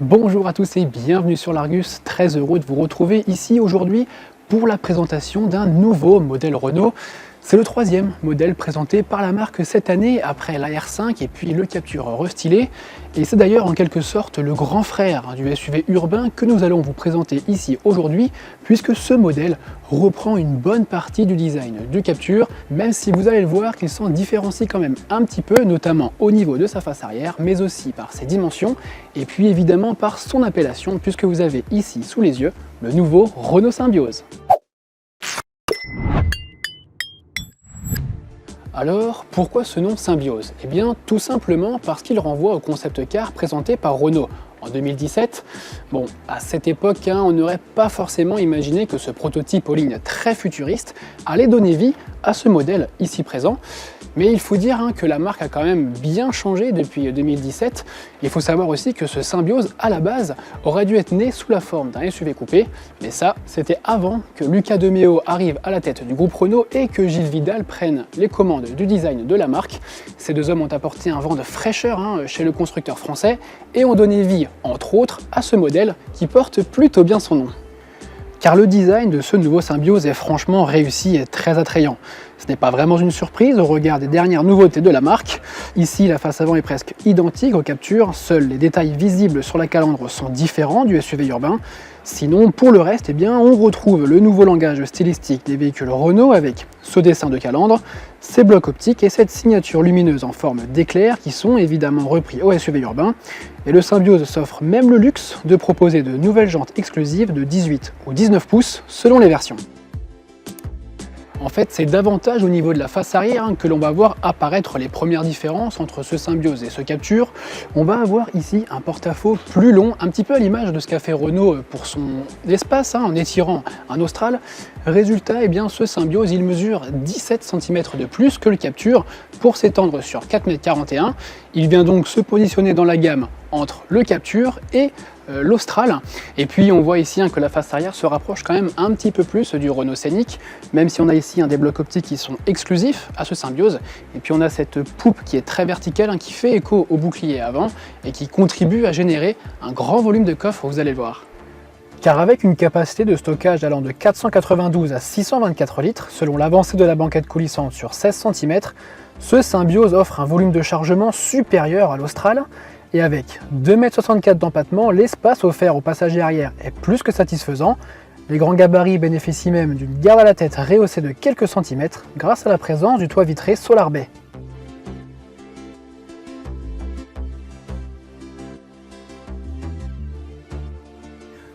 Bonjour à tous et bienvenue sur l'Argus, très heureux de vous retrouver ici aujourd'hui pour la présentation d'un nouveau modèle Renault. C'est le troisième modèle présenté par la marque cette année après la R5 et puis le Captur restylé. Et c'est d'ailleurs en quelque sorte le grand frère du SUV urbain que nous allons vous présenter ici aujourd'hui, puisque ce modèle reprend une bonne partie du design du Captur, même si vous allez le voir qu'il s'en différencie quand même un petit peu, notamment au niveau de sa face arrière, mais aussi par ses dimensions, et puis évidemment par son appellation, puisque vous avez ici sous les yeux le nouveau Renault Symbioz. Alors, pourquoi ce nom Symbioz? Eh bien, tout simplement parce qu'il renvoie au concept car présenté par Renault en 2017. Bon, à cette époque, on n'aurait pas forcément imaginé que ce prototype aux lignes très futuristes allait donner vie à ce modèle ici présent. Mais il faut dire que la marque a quand même bien changé depuis 2017. Il faut savoir aussi que ce Symbioz, à la base, aurait dû être né sous la forme d'un SUV coupé. Mais ça, c'était avant que Luca de Meo arrive à la tête du groupe Renault et que Gilles Vidal prenne les commandes du design de la marque. Ces deux hommes ont apporté un vent de fraîcheur chez le constructeur français et ont donné vie, entre autres, à ce modèle qui porte plutôt bien son nom. Car le design de ce nouveau Symbioz est franchement réussi et très attrayant. Ce n'est pas vraiment une surprise au regard des dernières nouveautés de la marque. Ici, la face avant est presque identique au Captur, seuls les détails visibles sur la calandre sont différents du SUV urbain. Sinon, pour le reste, on retrouve le nouveau langage stylistique des véhicules Renault avec ce dessin de calandre, ces blocs optiques et cette signature lumineuse en forme d'éclair qui sont évidemment repris au SUV urbain. Et le Symbioz s'offre même le luxe de proposer de nouvelles jantes exclusives de 18 ou 19 pouces selon les versions. En fait, c'est davantage au niveau de la face arrière que l'on va voir apparaître les premières différences entre ce Symbioz et ce Captur. On va avoir ici un porte-à-faux plus long, un petit peu à l'image de ce qu'a fait Renault pour son espace, en étirant un Austral. Résultat, ce Symbioz, il mesure 17 cm de plus que le Captur pour s'étendre sur 4,41 m. Il vient donc se positionner dans la gamme entre le Captur et l'Austral. Et puis on voit ici que la face arrière se rapproche quand même un petit peu plus du Renault Scénic, même si on a ici des blocs optiques qui sont exclusifs à ce Symbioz. Et puis on a cette poupe qui est très verticale, qui fait écho au bouclier avant et qui contribue à générer un grand volume de coffre, vous allez le voir. Car avec une capacité de stockage allant de 492 à 624 litres, selon l'avancée de la banquette coulissante sur 16 cm, ce Symbioz offre un volume de chargement supérieur à l'Austral. Et avec 2,64 m d'empattement, l'espace offert aux passagers arrière est plus que satisfaisant. Les grands gabarits bénéficient même d'une garde à la tête rehaussée de quelques centimètres grâce à la présence du toit vitré Solar Bay.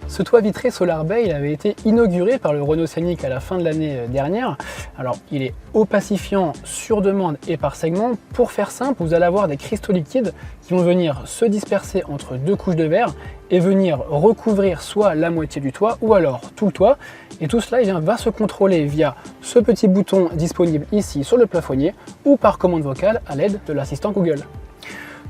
Ce toit vitré Solar Bay, il avait été inauguré par le Renault Scénic à la fin de l'année dernière. Alors, il est opacifiant sur demande et par segment. Pour faire simple, vous allez avoir des cristaux liquides qui vont venir se disperser entre deux couches de verre et venir recouvrir soit la moitié du toit ou alors tout le toit. Et tout cela va se contrôler via ce petit bouton disponible ici sur le plafonnier ou par commande vocale à l'aide de l'assistant Google.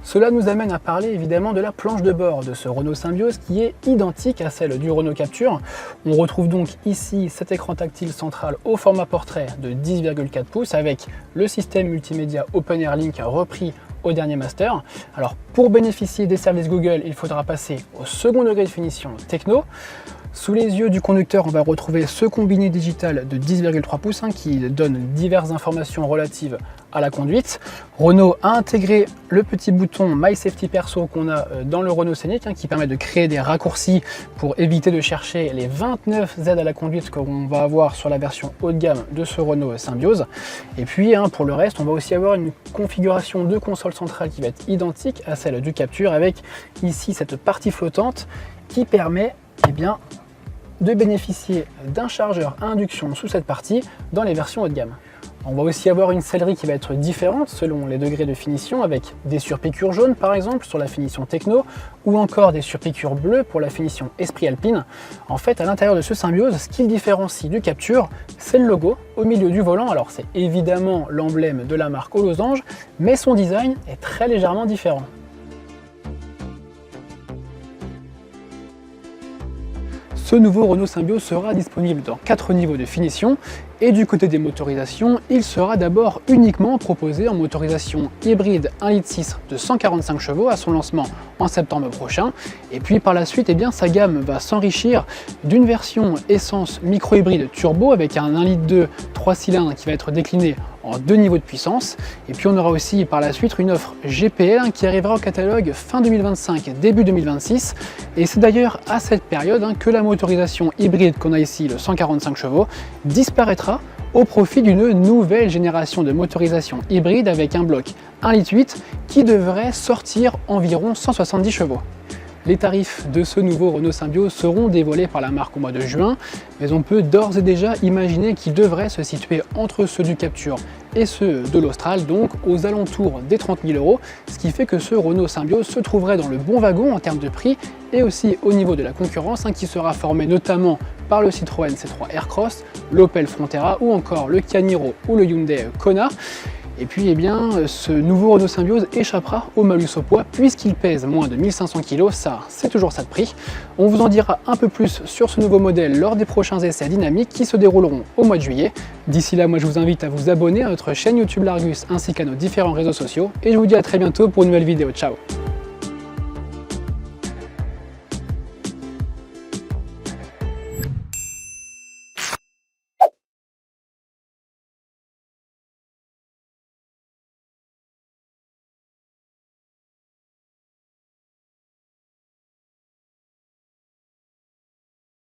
Cela nous amène à parler évidemment de la planche de bord de ce Renault Symbioz qui est identique à celle du Renault Captur. On retrouve donc ici cet écran tactile central au format portrait de 10,4 pouces avec le système multimédia OpenAir Link repris au dernier master. Alors pour bénéficier des services Google, il faudra passer au second degré de finition techno. Sous les yeux du conducteur, on va retrouver ce combiné digital de 10,3 pouces qui donne diverses informations relatives à la conduite. Renault a intégré le petit bouton My Safety Perso qu'on a dans le Renault Scénic qui permet de créer des raccourcis pour éviter de chercher les 29 aides à la conduite qu'on va avoir sur la version haut de gamme de ce Renault Symbioz. Et puis pour le reste, on va aussi avoir une configuration de console centrale qui va être identique à celle du Captur avec ici cette partie flottante qui permet de bénéficier d'un chargeur à induction sous cette partie dans les versions haut de gamme. On va aussi avoir une sellerie qui va être différente selon les degrés de finition avec des surpiqûres jaunes par exemple sur la finition techno ou encore des surpiqûres bleues pour la finition esprit alpine. En fait, à l'intérieur de ce Symbioz, ce qui le différencie du Captur, c'est le logo au milieu du volant. Alors c'est évidemment l'emblème de la marque au losange, mais son design est très légèrement différent. Ce nouveau Renault Symbio sera disponible dans 4 niveaux de finition et du côté des motorisations, il sera d'abord uniquement proposé en motorisation hybride 1,6 litre de 145 chevaux à son lancement en septembre prochain. Et puis par la suite, sa gamme va s'enrichir d'une version essence micro-hybride turbo avec un 1,2 litre 3 cylindres qui va être décliné en 2 niveaux de puissance. Et puis on aura aussi par la suite une offre GPL qui arrivera au catalogue fin 2025, début 2026. Et c'est d'ailleurs à cette période que la motorisation hybride qu'on a ici, le 145 chevaux, disparaîtra au profit d'une nouvelle génération de motorisation hybride avec un bloc 1,8 litre qui devrait sortir environ 170 chevaux. Les tarifs de ce nouveau Renault Symbio seront dévoilés par la marque au mois de juin, mais on peut d'ores et déjà imaginer qu'ils devraient se situer entre ceux du Captur et ceux de l'Austral, donc aux alentours des 30 000 €, ce qui fait que ce Renault Symbio se trouverait dans le bon wagon en termes de prix et aussi au niveau de la concurrence qui sera formée notamment par le Citroën C3 Aircross, l'Opel Frontera ou encore le Kia Niro ou le Hyundai Kona. Et puis ce nouveau Renault Symbio échappera au malus au poids puisqu'il pèse moins de 1500 kg, ça c'est toujours ça de prix. On vous en dira un peu plus sur ce nouveau modèle lors des prochains essais dynamiques qui se dérouleront au mois de juillet. D'ici là, moi je vous invite à vous abonner à notre chaîne YouTube L'Argus ainsi qu'à nos différents réseaux sociaux et je vous dis à très bientôt pour une nouvelle vidéo. Ciao!